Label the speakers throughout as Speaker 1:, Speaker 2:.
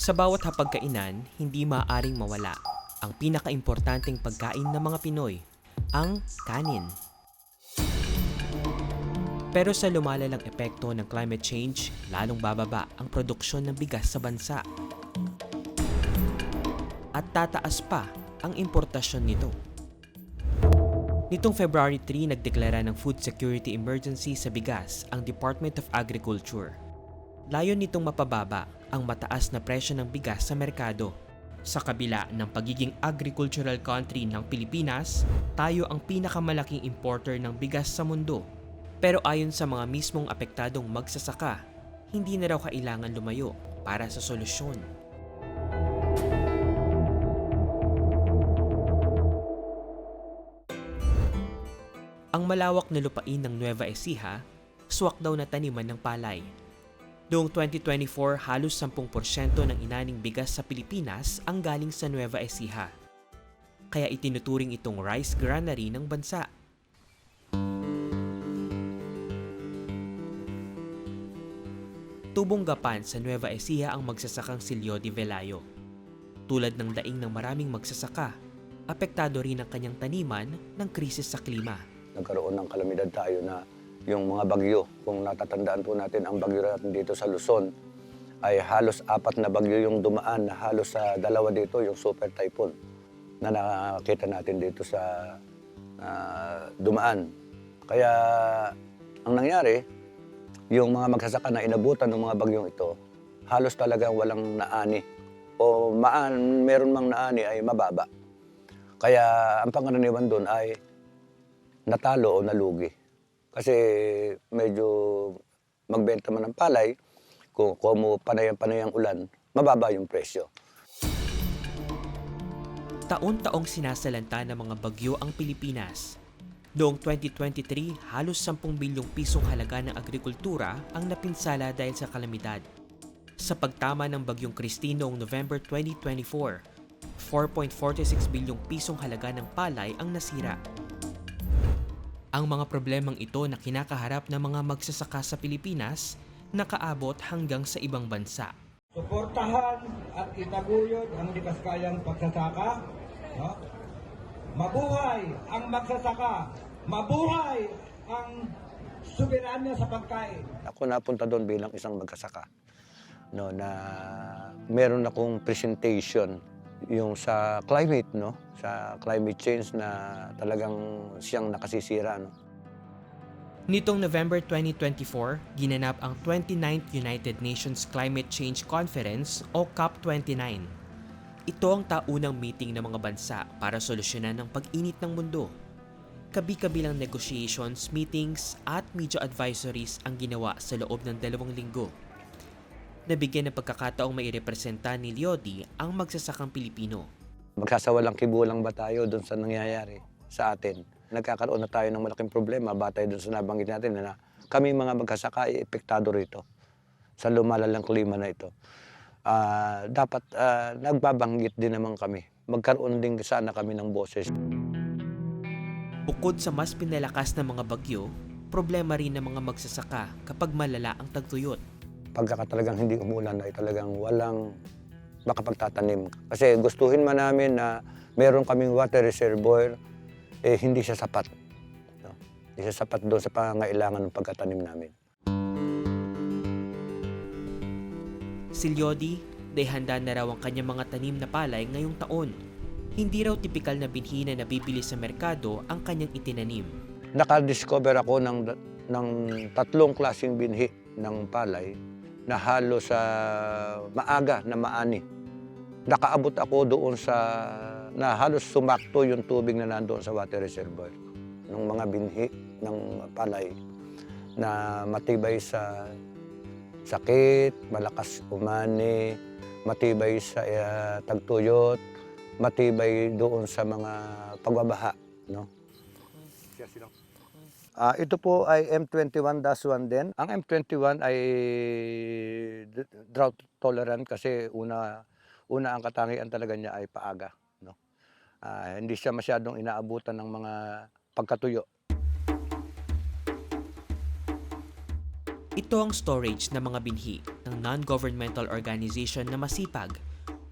Speaker 1: Sa bawat hapagkainan, hindi maaaring mawala ang pinakaimportanteng pagkain ng mga Pinoy, ang kanin. Pero sa lumalalang epekto ng climate change, lalong bababa ang produksyon ng bigas sa bansa. At tataas pa ang importasyon nito. Nitong February 3, nagdeklara ng food security emergency sa bigas ang Department of Agriculture. Layon nitong mapababa ang mataas na presyo ng bigas sa merkado. Sa kabila ng pagiging agricultural country ng Pilipinas, tayo ang pinakamalaking importer ng bigas sa mundo. Pero ayon sa mga mismong apektadong magsasaka, hindi na raw kailangan lumayo para sa solusyon. Ang malawak na lupain ng Nueva Ecija, swak daw na taniman ng palay. Noong 2024, halos 10% ng inaning bigas sa Pilipinas ang galing sa Nueva Ecija. Kaya itinuturing itong rice granary ng bansa. Tubong gapan sa Nueva Ecija ang magsasakang Silio de Velayo. Tulad ng daing ng maraming magsasaka, apektado rin ang kanyang taniman ng krisis sa klima.
Speaker 2: Nagkaroon ng kalamidad tayo na yung mga bagyo. Kung natatandaan po natin, ang bagyo natin dito sa Luzon ay halos 4 na bagyo yung dumaan, na halos sa 2 dito yung super typhoon na nakakita natin dito sa dumaan. Kaya ang nangyari, yung mga magsasaka na inabutan ng mga bagyong ito, halos talagang walang naani. O meron mang naani ay mababa. Kaya ang pangkaraniwan doon ay natalo o nalugi. Kasi medyo magbenta man ng palay, kung panay ang ulan, mababa yung presyo.
Speaker 1: Taon-taong sinasalanta ng mga bagyo ang Pilipinas. Noong 2023, halos 10 bilyong pisong halaga ng agrikultura ang napinsala dahil sa kalamidad. Sa pagtama ng bagyong Christine noong November 2024, 4.46 bilyong pisong halaga ng palay ang nasira. Ang mga problemang ito na kinakaharap ng mga magsasaka sa Pilipinas nakaabot hanggang sa ibang bansa.
Speaker 3: Suportahan at itaguyod ang dikaskayang pagsasaka. No? Mabuhay ang magsasaka! Mabuhay ang soberanya sa pagkain!
Speaker 2: Ako napunta doon bilang isang magsasaka. No, na meron akong presentation yung sa climate, no? Sa climate change na talagang siyang nakasisira. No?
Speaker 1: Nitong November 2024, ginanap ang 29th United Nations Climate Change Conference o COP29. Ito ang taunang meeting ng mga bansa para solusyonan ang pag-init ng mundo. Kabi-kabilang negotiations, meetings at media advisories ang ginawa sa loob ng 2 linggo. Nabigyan ng pagkakataong mairepresenta ni Liodi ang magsasakang Pilipino.
Speaker 2: Magsasawalang kibulang ba tayo doon sa nangyayari sa atin? Nagkakaroon na tayo ng malaking problema batay doon sa nabanggit natin na kami mga magsasaka ay epektado rito sa lumalalang klima na ito. Dapat nagbabanggit din naman kami. Magkaroon din sana kami ng boses.
Speaker 1: Bukod sa mas pinalakas na mga bagyo, problema rin ng mga magsasaka kapag malala ang tagtuyot.
Speaker 2: Pagka talagang hindi umulan ay talagang walang makapagtatanim. Kasi gustuhin man namin na meron kaming water reservoir, hindi siya sapat. No? Hindi siya sapat doon sa pangangailangan ng pagkatanim namin.
Speaker 1: Si Liodi, handa na raw ang kanyang mga tanim na palay ngayong taon. Hindi raw tipikal na binhi na nabibili sa merkado ang kanyang itinanim.
Speaker 2: Nakadiscover ako ng 3 klaseng binhi ng palay na halos sa maaga na maani. Nakaabot ako doon na halos sumakto yung tubig na nandoon sa water reservoir. Ng mga binhi ng palay na matibay sa sakit, malakas umani, matibay sa tagtuyot, matibay doon sa mga pagbabaha. No? Ito po ay M21-1 din. Ang M21 ay drought tolerant kasi una ang katangian talaga niya ay paaga. No? Hindi siya masyadong inaabutan ng mga pagkatuyo.
Speaker 1: Ito ang storage ng mga binhi ng non-governmental organization na masipag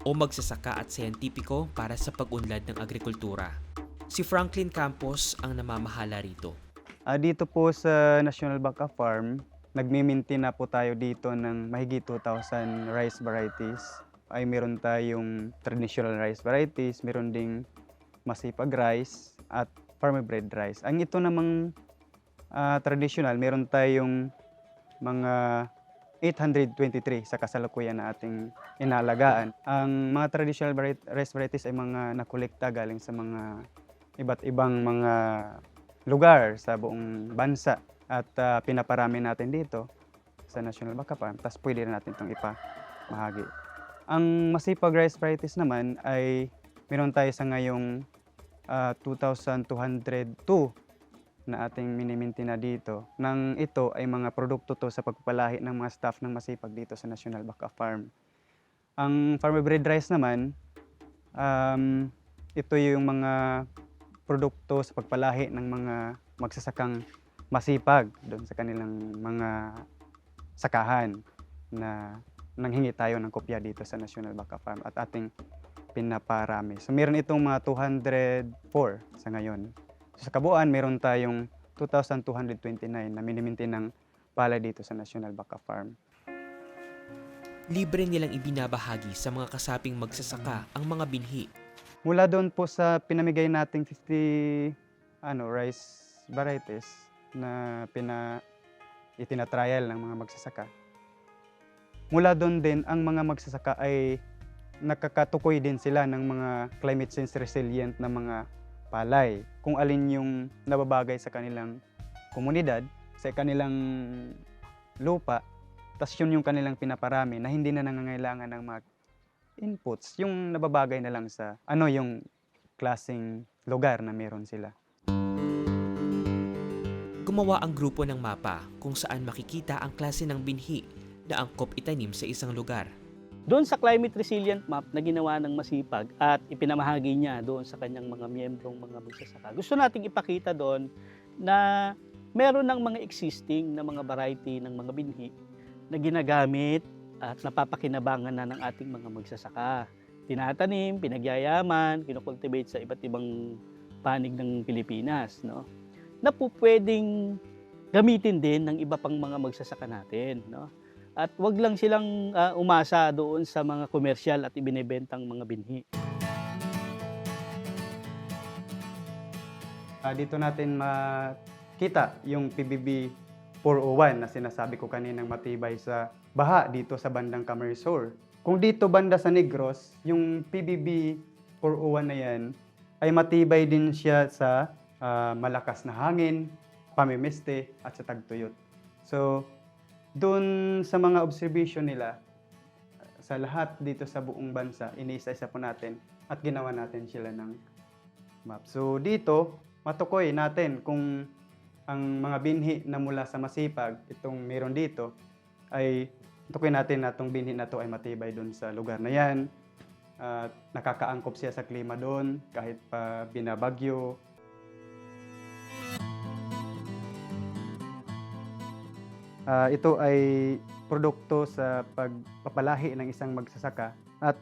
Speaker 1: o magsasaka at siyentipiko para sa pag-unlad ng agrikultura. Si Franklin Campos ang namamahala rito.
Speaker 4: Dito po sa National Baka Farm, nagmi-maintain na po tayo dito ng mahigit 2,000 rice varieties. Ay meron tayong traditional rice varieties, meron ding masipag rice at farmer-bred rice. Ang ito namang traditional, meron tayong mga 823 sa kasalukuyan na ating inalagaan. Ang mga traditional rice varieties ay mga nakolekta galing sa mga iba't ibang mga lugar sa buong bansa at pinaparami natin dito sa National Baka Farm. Tapos pwede na natin itong ipamahagi. Ang masipag rice varieties naman ay meron tayo sa ngayong 2,202 na ating miniminti na dito. Nang ito ay mga produkto to sa pagpapalahi ng mga staff ng masipag dito sa National Baka Farm. Ang farmer-bred rice naman, ito yung mga produkto sa pagpalahi ng mga magsasakang masipag doon sa kanilang mga sakahan na nanghingi tayo ng kopya dito sa National Baka Farm at ating pinaparami. So meron itong mga 204 sa ngayon. So, sa kabuuan, meron tayong 2,229 na miniminti ng palay dito sa National Baka Farm.
Speaker 1: Libre nilang ibinabahagi sa mga kasaping magsasaka ang mga binhi.
Speaker 4: Mula doon po sa pinamigay nating 50 rice varieties na itinatrial ng mga magsasaka. Mula doon din, ang mga magsasaka ay nakakatukoy din sila ng mga climate change resilient na mga palay, kung alin yung nababagay sa kanilang komunidad, sa kanilang lupa, tas yun yung kanilang pinaparami na hindi na nangangailangan ng mga inputs, yung nababagay na lang sa yung klaseng lugar na meron sila.
Speaker 1: Gumawa ang grupo ng mapa kung saan makikita ang klase ng binhi na angkop itanim sa isang lugar.
Speaker 5: Doon sa climate resilient map na ginawa ng masipag at ipinamahagi niya doon sa kanyang mga miyembrong mga magsasaka, gusto nating ipakita doon na meron ng mga existing na mga variety ng mga binhi na ginagamit at napapakinabangan na ng ating mga magsasaka. Tinatanim, pinagyayaman, kinocultivate sa iba't ibang panig ng Pilipinas, no? Na po pwedeng gamitin din ng iba pang mga magsasaka natin, no? At wag lang silang umasa doon sa mga komersyal at ibinebentang mga binhi.
Speaker 4: Dito natin makita yung PBB 401 na sinasabi ko kaninang matibay sa baha dito sa bandang Camarines. Kung dito banda sa Negros, yung PBB 401 na yan ay matibay din siya sa malakas na hangin, pamimiste at sa tagtuyot. So, doon sa mga observation nila, sa lahat dito sa buong bansa, iniisa-isa po natin at ginawa natin sila ng map. So dito, matukoy natin kung ang mga binhi na mula sa masipag, itong meron dito, ay tukoy natin na itong binhi na to ay matibay doon sa lugar na yan. Nakakaangkop siya sa klima doon, kahit pa binabagyo. Ito ay produkto sa pagpapalahi ng isang magsasaka at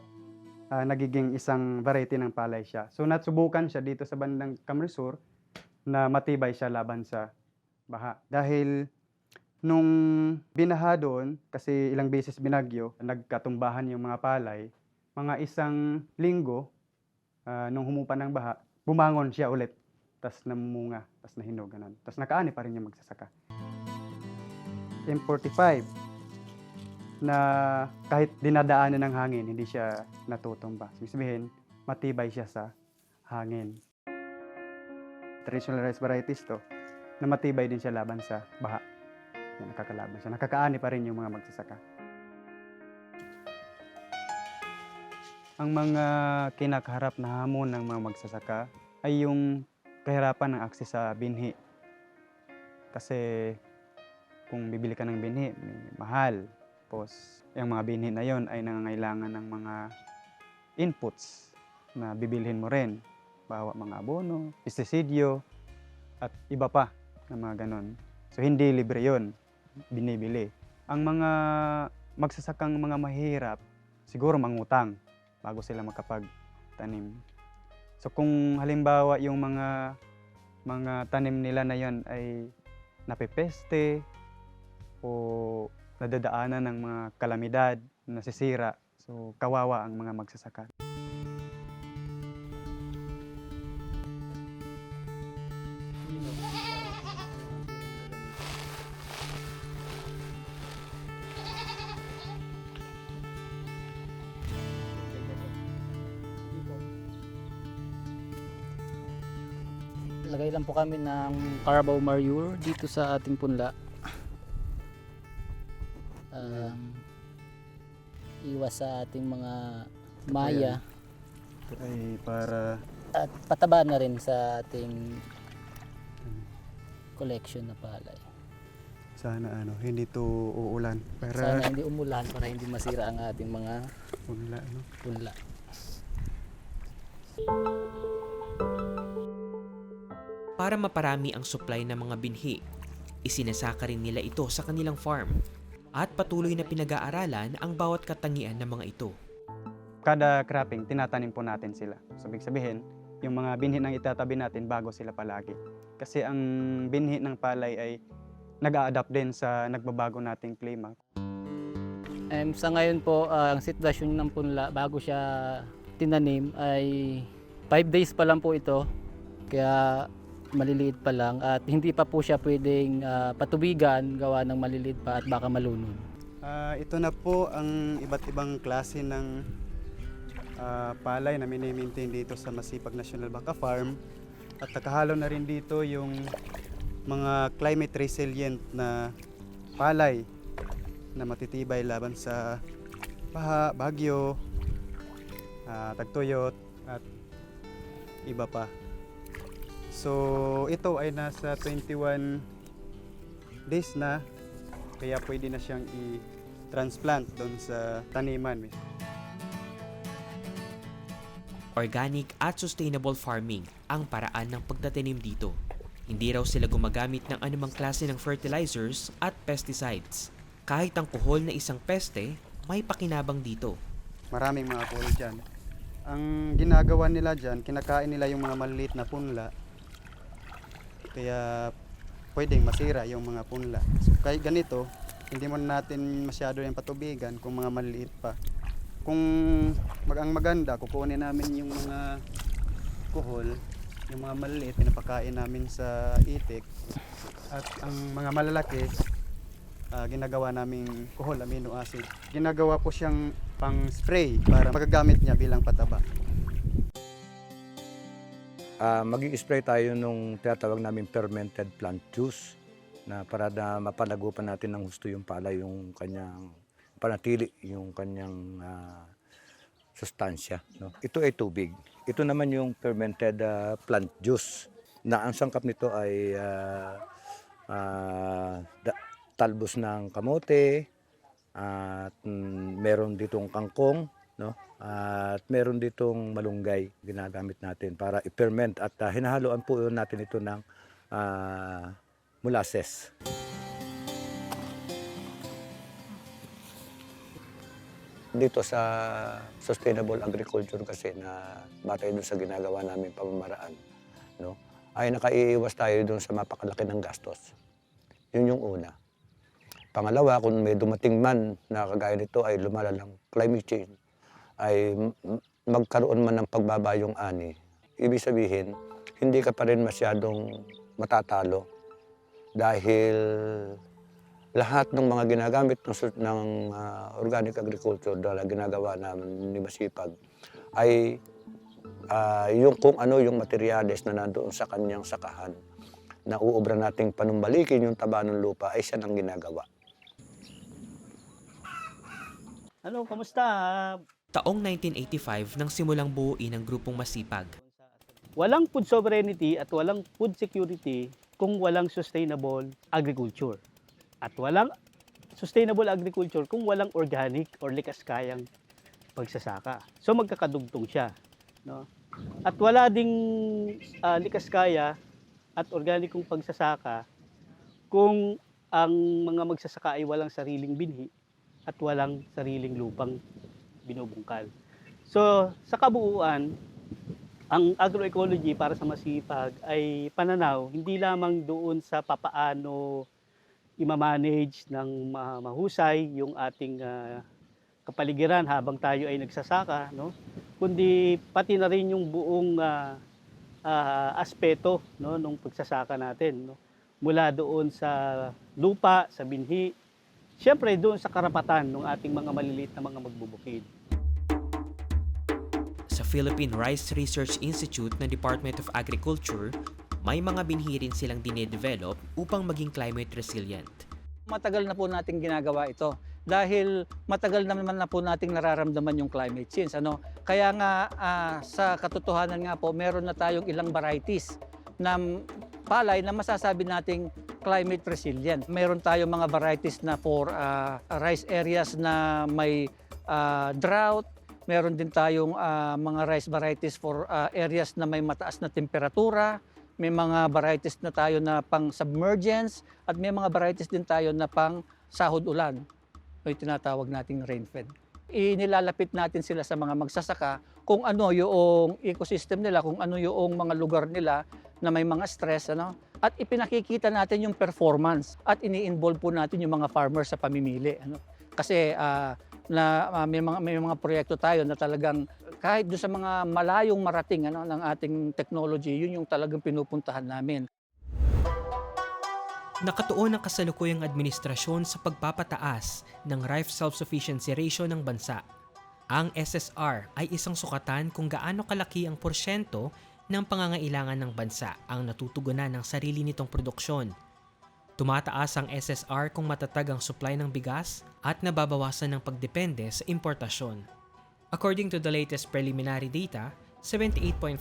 Speaker 4: nagiging isang variety ng palay siya. So natsubukan siya dito sa bandang Camarines Sur na matibay siya laban sa baha. Dahil nung binaha doon, kasi ilang beses binagyo, nagkatumbahan yung mga palay, mga isang linggo, nung humupa ng baha, bumangon siya ulit. Tas namunga, tas nahinog, ganun. Tas nakaani pa rin yung magsasaka. M45 na kahit dinadaanan ng hangin, hindi siya natutumba. Ibig sabihin, matibay siya sa hangin. Traditional rice varieties to, na matibay din siya laban sa baha. Yan, nakakalaban siya. Nakakaani pa rin yung mga magsasaka. Ang mga kinakaharap na hamon ng mga magsasaka ay yung kahirapan ng akses sa binhi. Kasi kung bibili ka ng binhi, mahal. Tapos, yung mga binhi na yon ay nangangailangan ng mga inputs na bibilhin mo rin. Bawa mga abono, pestisidyo, at iba pa na mga ganon. So, hindi libre yon. binibili. Ang mga magsasakang mga mahirap, siguro mangutang bago sila makapagtanim. So kung halimbawa yung mga tanim nila na yon ay napepeste o nadadaanan ng mga kalamidad, nasisira, so kawawa ang mga magsasaka.
Speaker 6: Lagay lang po kami ng Carabao manure dito sa ating punla. Iwas sa ating mga maya
Speaker 4: Ito ay para
Speaker 6: at pataba na rin sa ating collection na palay.
Speaker 4: sana hindi to uulan.
Speaker 6: Sana
Speaker 4: Para
Speaker 6: hindi umulan para hindi masira ang ating mga
Speaker 4: punla,
Speaker 6: punla.
Speaker 1: Para maparami ang supply ng mga binhi, isinasaka rin nila ito sa kanilang farm at patuloy na pinag-aaralan ang bawat katangian ng mga ito.
Speaker 4: Kada cropping, tinatanim po natin sila. So, ibig sabihin, yung mga binhi nang itatabi natin bago sila palagi. Kasi ang binhi ng palay ay nag-a-adapt din sa nagbabago nating klima.
Speaker 6: Sa ngayon po, ang sitwasyon ng punla bago siya tinanim ay 5 days pa lang po ito. Kaya maliliit pa lang at hindi pa po siya pwedeng patubigan gawa ng maliliit pa at baka malunod.
Speaker 4: Ito na po ang iba't ibang klase ng palay na mini-maintain dito sa Masipag National Baka Farm. At nakahalo na rin dito yung mga climate resilient na palay na matitibay laban sa baha, bagyo, tagtuyot at iba pa. So ito ay nasa 21 days na, kaya pwede na siyang i-transplant doon sa taniman.
Speaker 1: Organic at sustainable farming ang paraan ng pagtatanim dito. Hindi raw sila gumagamit ng anumang klase ng fertilizers at pesticides. Kahit ang kuhol na isang peste, may pakinabang dito.
Speaker 4: Maraming mga kuhol dyan. Ang ginagawa nila dyan, kinakain nila yung mga maliliit na punla. Kaya pwedeng masira yung mga punla. So, kahit ganito, hindi mo natin masyado yung patubigan kung mga maliliit pa. Kung ang maganda, kukunin namin yung mga kuhol, yung mga maliliit, pinapakain namin sa itik. At ang mga malalaki, ginagawa naming kuhol, amino acid. Ginagawa po siyang pang spray para magagamit niya bilang pataba.
Speaker 2: Mag-i-spray tayo nung tinatawag namin fermented plant juice na para na mapanagupan natin ng gusto yung palay, yung kanyang panatili, yung kanyang sustansya. No? Ito ay tubig. Ito naman yung fermented plant juice na ang sangkap nito ay talbos ng kamote at meron ditong kangkong, no? At meron ditong malunggay ginagamit natin para i-ferment at hinahaluan po natin ito ng molasses. Dito sa sustainable agriculture kasi na batay doon sa ginagawa namin pamamaraan, no? Ay nakaiiwas tayo doon sa mapakalaki ng gastos. Yun yung una. Pangalawa, kung may dumating man na kagaya nito ay lumalalang climate change, ay magkaroon man ng pagbaba yung ani, ibig sabihin, hindi ka pa rin masyadong matatalo dahil lahat ng mga ginagamit ng organic agriculture na ginagawa namin ni Masipag ay yung kung ano yung materyales na nandoon sa kanyang sakahan na uubra nating panumbalikin yung taba ng lupa ay siya nang ginagawa.
Speaker 5: Ano, kamusta?
Speaker 1: Taong 1985 nang simulang buuin ang grupong Masipag.
Speaker 5: Walang food sovereignty at walang food security kung walang sustainable agriculture. At walang sustainable agriculture kung walang organic or likas-kayang pagsasaka. So magkakadugtong siya. No? At wala ding likas-kaya at organikong pagsasaka kung ang mga magsasaka ay walang sariling binhi at walang sariling lupang binubungkal. So, sa kabuuan, ang agroecology para sa masipag ay pananaw hindi lamang doon sa papaano i-manage ng mahusay yung ating kapaligiran habang tayo ay nagsasaka, no? Kundi pati na rin yung buong aspeto, no, nung pagsasaka natin, no? Mula doon sa lupa, sa binhi, siyempre doon sa karapatan ng ating mga maliliit na mga magbubukid.
Speaker 1: Sa Philippine Rice Research Institute ng Department of Agriculture, may mga binhi rin silang dinedevelop upang maging climate resilient.
Speaker 7: Matagal na po nating ginagawa ito dahil matagal naman na po nating nararamdaman yung climate change. Kaya nga sa katotohanan nga po, meron na tayong ilang varieties ng palay na masasabi nating climate resilient. Meron tayong mga varieties na for rice areas na may drought. Meron din tayong mga rice varieties for areas na may mataas na temperatura. May mga varieties na tayo na pang submergence at may mga varieties din tayo na pang sahod ulan o yung tinatawag nating rain-fed. Inilalapit natin sila sa mga magsasaka kung ano yung ecosystem nila, kung ano yung mga lugar nila na may mga stress, at ipinakikita natin yung performance at ini-involve po natin yung mga farmers sa pamimili. Kasi may mga proyekto tayo na talagang kahit doon sa mga malayong marating ng ating technology, yun yung talagang pinupuntahan namin.
Speaker 1: Nakatuon ang kasalukuyang administrasyon sa pagpapataas ng rice self-sufficiency ratio ng bansa. Ang SSR ay isang sukatan kung gaano kalaki ang porsyento ng pangangailangan ng bansa ang natutugunan ng sarili nitong produksyon. Tumataas ang SSR kung matatag ang supply ng bigas at nababawasan ng pagdepende sa importasyon. According to the latest preliminary data, 78.5%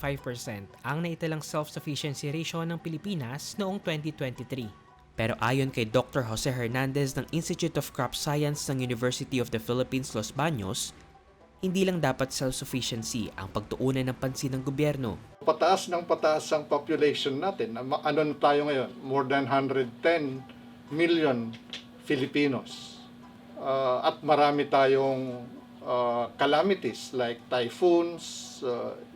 Speaker 1: ang naitalang self-sufficiency ratio ng Pilipinas noong 2023. Pero ayon kay Dr. Jose Hernandez ng Institute of Crop Science ng University of the Philippines, Los Baños, hindi lang dapat self-sufficiency ang pagtuunan ng pansin ng gobyerno.
Speaker 8: Pataas ng pataas ang population natin. Ano na tayo ngayon? More than 110 million Filipinos. At marami tayong calamities like typhoons,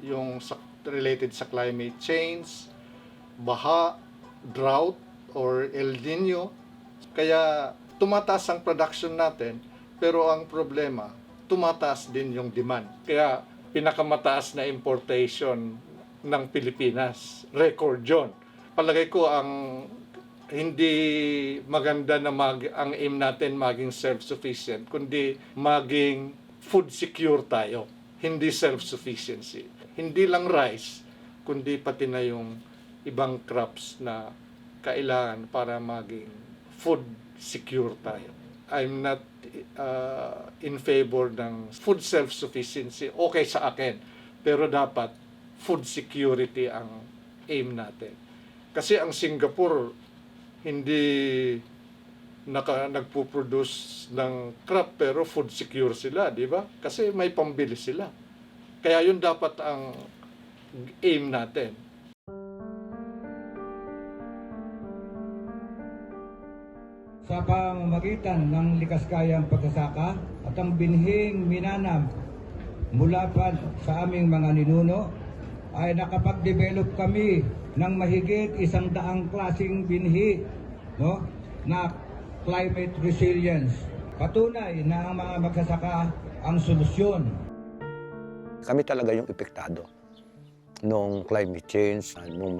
Speaker 8: yung related sa climate change, baha, drought, or El Nino. Kaya tumataas ang production natin, pero ang problema, tumataas din yung demand. Kaya pinakamataas na importation ng Pilipinas, record yun. Palagay ko ang hindi maganda na ang aim natin maging self-sufficient, kundi maging food secure tayo, hindi self-sufficiency. Hindi lang rice, kundi pati na yung ibang crops na kailangan para maging food secure tayo. I'm not in favor ng food self-sufficiency. Okay sa akin, pero dapat food security ang aim natin. Kasi ang Singapore hindi nagpo-produce ng crop pero food secure sila, di ba? Kasi may pambili sila. Kaya yun dapat ang aim natin.
Speaker 3: Sa pamamagitan ng likas kayang pagsasaka at ang binhing minanam mula pa sa aming mga ninuno, ay nakapag-develop kami ng mahigit 100 klaseng binhi, no, na climate resilience. Patunay na ang mga magsasaka ang solusyon.
Speaker 2: Kami talaga yung epektado nung climate change, nung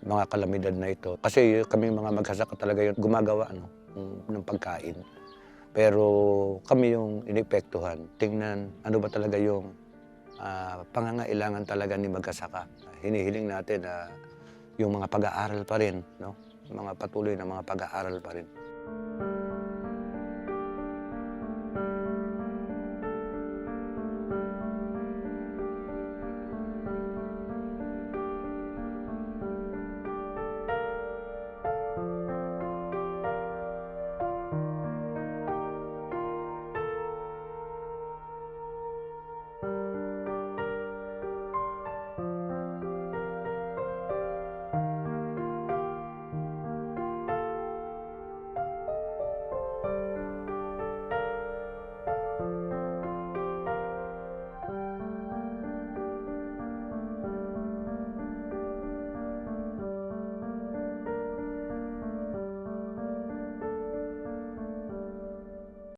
Speaker 2: mga kalamidad na ito. Kasi kami mga magsasaka talaga yung gumagawa ng pagkain. Pero kami yung inepektuhan. Tingnan ano ba talaga yung pangangailangan talaga ni magsasaka. Hinihiling natin yung mga pag-aaral pa rin, no? Mga patuloy na mga pag-aaral pa rin.